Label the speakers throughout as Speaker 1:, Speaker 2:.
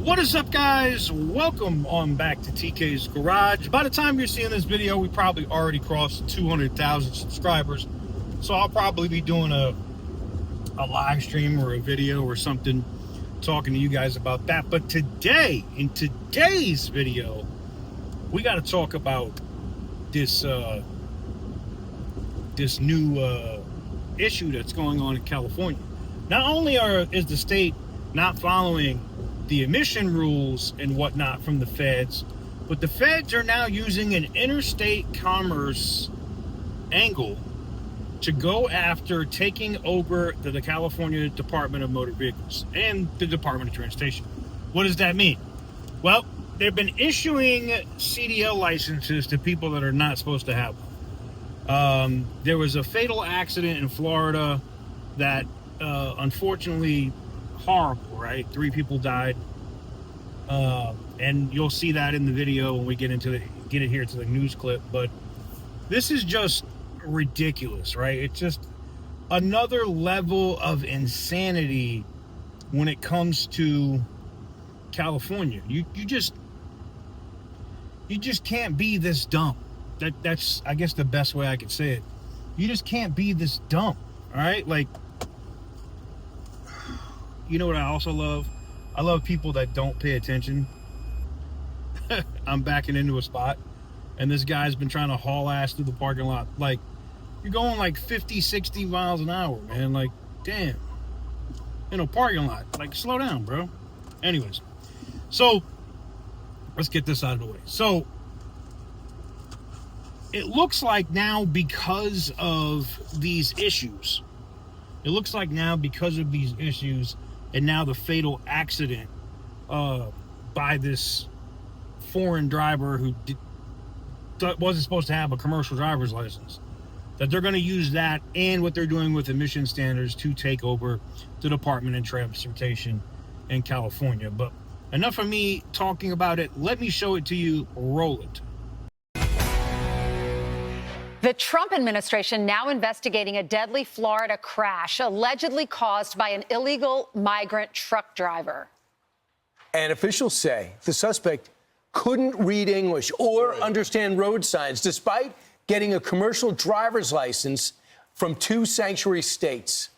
Speaker 1: What is up, guys? Welcome on back to TK's Garage. By the time you're seeing this video, we probably already crossed 200,000 subscribers. So I'll probably be doing a live stream or a video or something talking to you guys about that. But today, in today's video, we got to talk about this this new issue that's going on in California. Not only is the state not following the emission rules and whatnot from the feds, but the feds are now using an interstate commerce angle to go after taking over the California Department of Motor Vehicles and the Department of Transportation. What does that mean? Well, they've been issuing CDL licenses to people that are not supposed to have them. There was a fatal accident in Florida that unfortunately, horrible, right? 3 people died, and you'll see that in the video when we get it here to the news clip. But this is just ridiculous, right? It's just another level of insanity when it comes to California. You just can't be this dumb. That's I guess the best way I could say it. You just can't be this dumb, all right? Like, you know what I also love? I love people that don't pay attention. I'm backing into a spot, and this guy's been trying to haul ass through the parking lot. Like, you're going like 50, 60 miles an hour, man. Like, damn. In a parking lot. Like, slow down, bro. Anyways, so let's get this out of the way. So it looks like now, because of these issues, and now the fatal accident by this foreign driver who wasn't supposed to have a commercial driver's license, that they're going to use that and what they're doing with emission standards to take over the Department of Transportation in California. But enough of me talking about it. Let me show it to you. Roll it.
Speaker 2: The Trump administration now investigating a deadly Florida crash allegedly caused by an illegal migrant truck driver.
Speaker 3: And officials say the suspect couldn't read English or understand road signs, despite getting a commercial driver's license from 2 sanctuary states.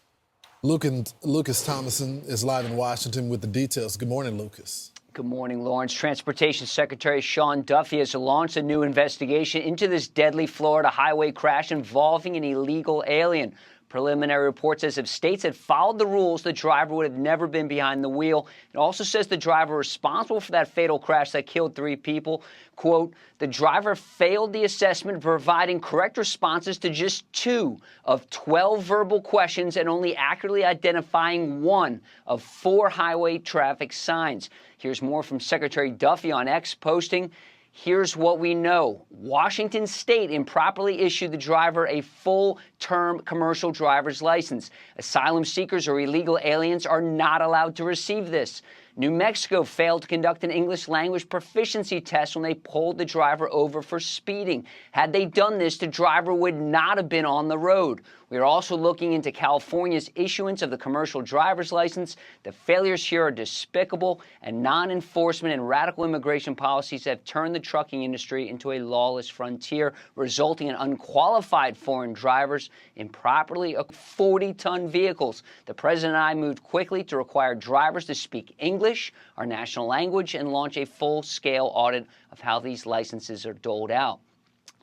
Speaker 4: Lucas Thomason is live in Washington with the details. Good morning, Lucas.
Speaker 5: Good morning, Lawrence. Transportation Secretary Sean Duffy has launched a new investigation into this deadly Florida highway crash involving an illegal alien. Preliminary report says if states had followed the rules, the driver would have never been behind the wheel. It also says the driver responsible for that fatal crash that killed 3 people, quote, the driver failed the assessment, providing correct responses to just 2 of 12 verbal questions and only accurately identifying 1 of 4 highway traffic signs. Here's more from Secretary Duffy on X, posting, here's what we know. Washington State improperly issued the driver a full-term commercial driver's license. Asylum seekers or illegal aliens are not allowed to receive this. New Mexico failed to conduct an English language proficiency test when they pulled the driver over for speeding. Had they done this, the driver would not have been on the road. We are also looking into California's issuance of the commercial driver's license. The failures here are despicable, and non-enforcement and radical immigration policies have turned the trucking industry into a lawless frontier, resulting in unqualified foreign drivers improperly 40-ton vehicles. The president and I moved quickly to require drivers to speak English, our national language, and launch a full-scale audit of how these licenses are doled out.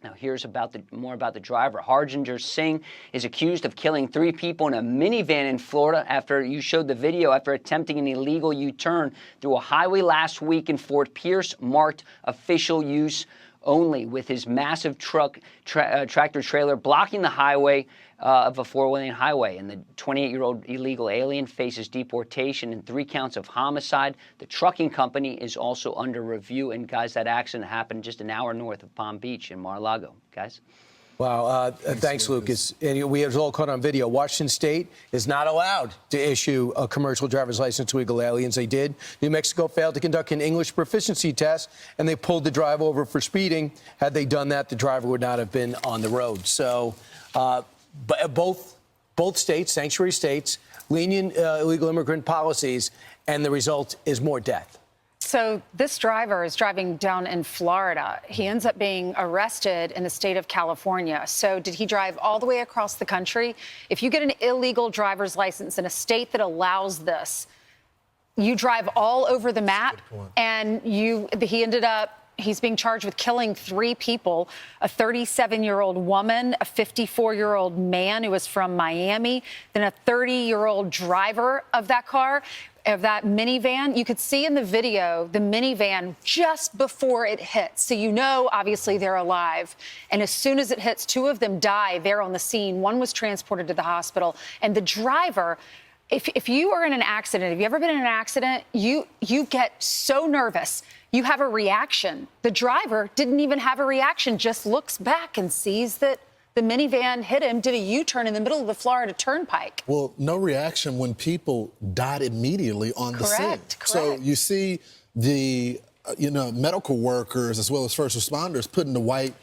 Speaker 5: Now, here's more about the driver. Harjinder Singh is accused of killing 3 people in a minivan in Florida after you showed the video after attempting an illegal U-turn through a highway last week in Fort Pierce, marked official use only, with his massive tractor trailer blocking the highway of a 4-lane highway. And the 28-year-old illegal alien faces deportation and 3 counts of homicide. The trucking company is also under review. And, guys, that accident happened just an hour north of Palm Beach in Mar-a-Lago. Guys?
Speaker 3: Wow. Thanks, Lucas. And we have all caught on video. Washington State is not allowed to issue a commercial driver's license to illegal aliens. They did. New Mexico failed to conduct an English proficiency test, and they pulled the driver over for speeding. Had they done that, the driver would not have been on the road. So but both states, sanctuary states, lenient illegal immigrant policies, and the result is more death.
Speaker 2: So this driver is driving down in Florida. He ends up being arrested in the state of California. So did he drive all the way across the country? If you get an illegal driver's license in a state that allows this, you drive all over the map, and he's being charged with killing 3 people, a 37-year-old woman, a 54-year-old man who was from Miami, then a 30-year-old driver of that car, of that minivan. You could see in the video the minivan just before it hits. So you know, obviously, they're alive. And as soon as it hits, 2 of them die there on the scene. 1 was transported to the hospital. And the driver, if you are in an accident, have you ever been in an accident, you get so nervous. You have a reaction. The driver didn't even have a reaction, just looks back and sees that the minivan hit him, did a U-turn in the middle of the Florida Turnpike.
Speaker 4: Well, no reaction when people died immediately on the scene.
Speaker 2: Correct.
Speaker 4: So you see the, medical workers as well as first responders putting the white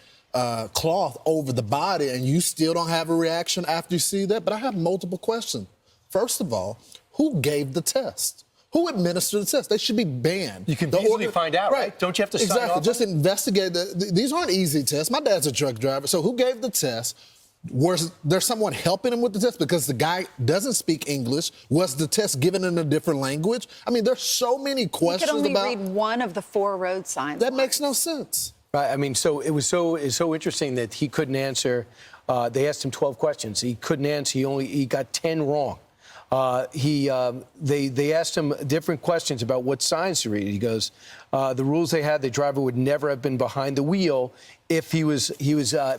Speaker 4: cloth over the body, and you still don't have a reaction after you see that? But I have multiple questions. First of all, who gave the test? Who administered the test? They should be banned.
Speaker 3: You can easily find out, right? Don't you have to sign
Speaker 4: Exactly.
Speaker 3: off?
Speaker 4: Just investigate. These aren't easy tests. My dad's a truck driver. So who gave the test? Was there someone helping him with the test because the guy doesn't speak English? Was the test given in a different language? I mean, there's so many questions about...
Speaker 2: You could only read one of the 4 road signs.
Speaker 4: That makes no sense.
Speaker 3: Right. I mean, so it's so interesting that he couldn't answer. They asked him 12 questions. He couldn't answer. He got 10 wrong. They asked him different questions about what signs to read. He goes, the rules they had, the driver would never have been behind the wheel if he was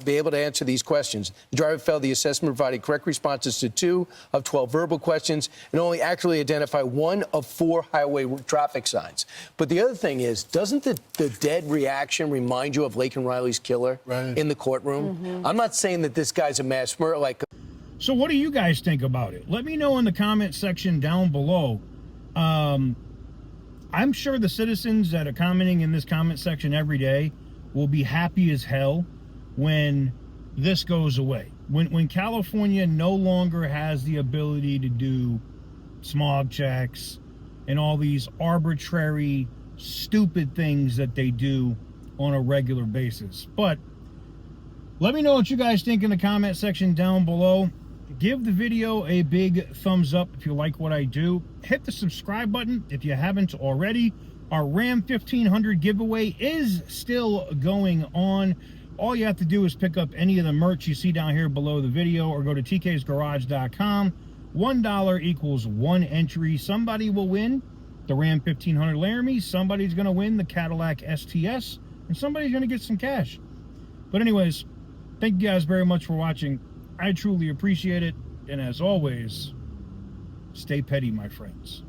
Speaker 3: be able to answer these questions. The driver failed the assessment, provided correct responses to 2 of 12 verbal questions, and only accurately identified 1 of 4 highway traffic signs. But the other thing is, doesn't the dead reaction remind you of Laken Riley's killer in the courtroom? Mm-hmm. I'm not saying that this guy's a mass murderer.
Speaker 1: So what do you guys think about it? Let me know in the comment section down below. I'm sure the citizens that are commenting in this comment section every day will be happy as hell when this goes away. When California no longer has the ability to do smog checks and all these arbitrary, stupid things that they do on a regular basis. But let me know what you guys think in the comment section down below. Give the video a big thumbs up if you like what I do. Hit the subscribe button if you haven't already. Our Ram 1500 giveaway is still going on. All you have to do is pick up any of the merch you see down here below the video or go to tksgarage.com. $1 equals 1 entry. Somebody will win the Ram 1500 Laramie. Somebody's going to win the Cadillac STS. And somebody's going to get some cash. But anyways, thank you guys very much for watching. I truly appreciate it. And as always, stay petty, my friends.